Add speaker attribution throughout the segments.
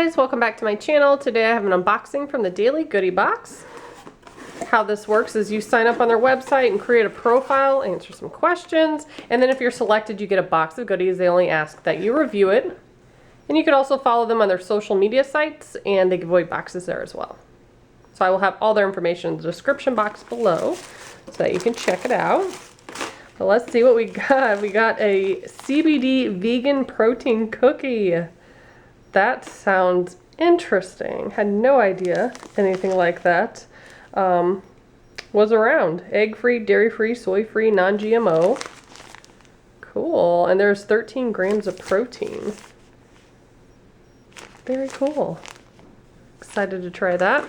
Speaker 1: guys, welcome back to my channel. Today I have an unboxing from the Daily Goodie Box. How this works is you sign up on their website and create a profile, answer some questions, and then if you're selected you get a box of goodies. They only ask that you review it. And you can also follow them on their social media sites, and they give away boxes there as well. So I will have all their information in the description box below so that you can check it out. But let's see what we got. We got a CBD vegan protein cookie. That sounds interesting. Had no idea anything like that was around. Egg-free, dairy-free, soy-free, non-GMO. Cool. And there's 13 grams of protein. Very cool. Excited to try that.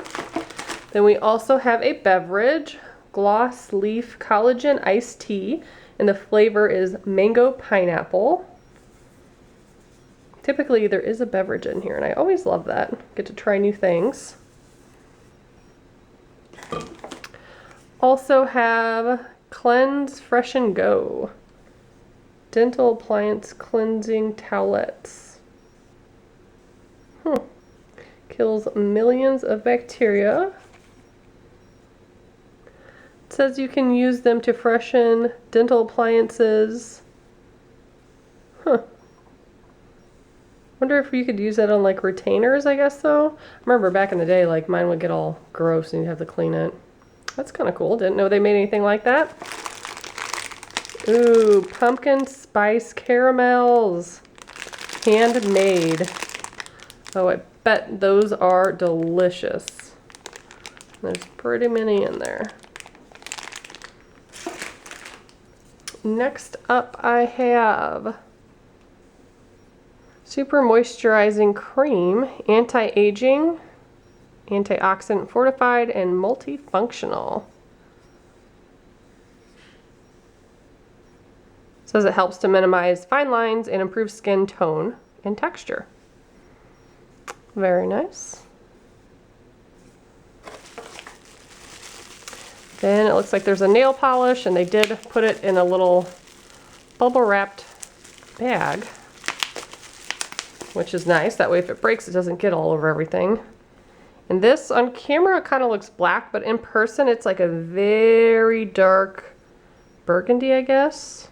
Speaker 1: Then we also have a beverage, Gloss Leaf Collagen Iced Tea, and the flavor is mango pineapple. Typically there is a beverage in here, and I always love that. Get to try new things. Also have Cleanse.Freshen.Go, dental appliance cleansing towelettes. Kills millions of bacteria. It says you can use them to freshen dental appliances. Wonder if you could use that on like retainers, I guess so. I remember back in the day, like mine would get all gross and you'd have to clean it. That's kind of cool. Didn't know they made anything like that. Ooh, pumpkin spice caramels. Handmade. Oh, I bet those are delicious. There's pretty many in there. Next up I have Super Moisturizing Cream, anti-aging, antioxidant fortified, and multifunctional. It says it helps to minimize fine lines and improve skin tone and texture. Very nice. Then it looks like there's a nail polish, and they did put it in a little bubble wrapped bag, which is nice. That way if it breaks, it doesn't get all over everything. And this on camera it kind of looks black, but in person it's like a very dark burgundy, I guess.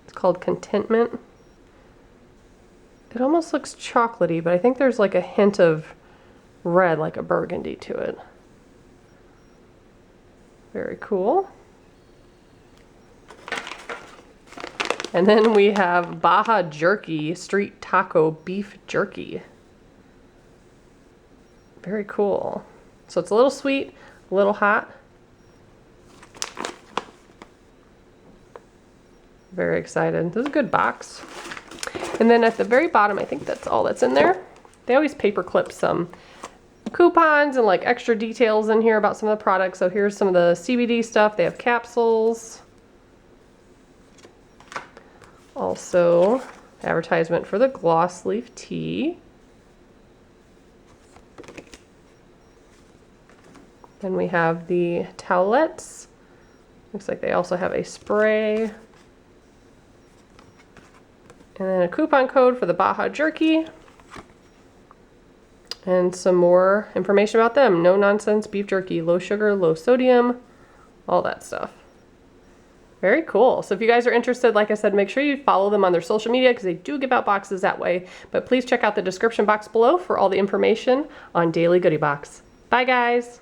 Speaker 1: It's called Contentment. It almost looks chocolatey, but I think there's like a hint of red, like a burgundy to it. Very cool. And then we have Baja Jerky Street Taco Beef Jerky. Very cool. So it's a little sweet, a little hot. Very excited. This is a good box. And then at the very bottom, I think that's all that's in there. They always paper clip some coupons and like extra details in here about some of the products. So here's some of the CBD stuff. They have capsules. Also, advertisement for the Gloss Leaf Tea. Then we have the Towelettes. Looks like they also have a spray. And then a coupon code for the Baja Jerky. And some more information about them. No nonsense beef jerky, low sugar, low sodium, all that stuff. Very cool. So if you guys are interested, like I said, make sure you follow them on their social media because they do give out boxes that way. But please check out the description box below for all the information on Daily Goodie Box. Bye guys.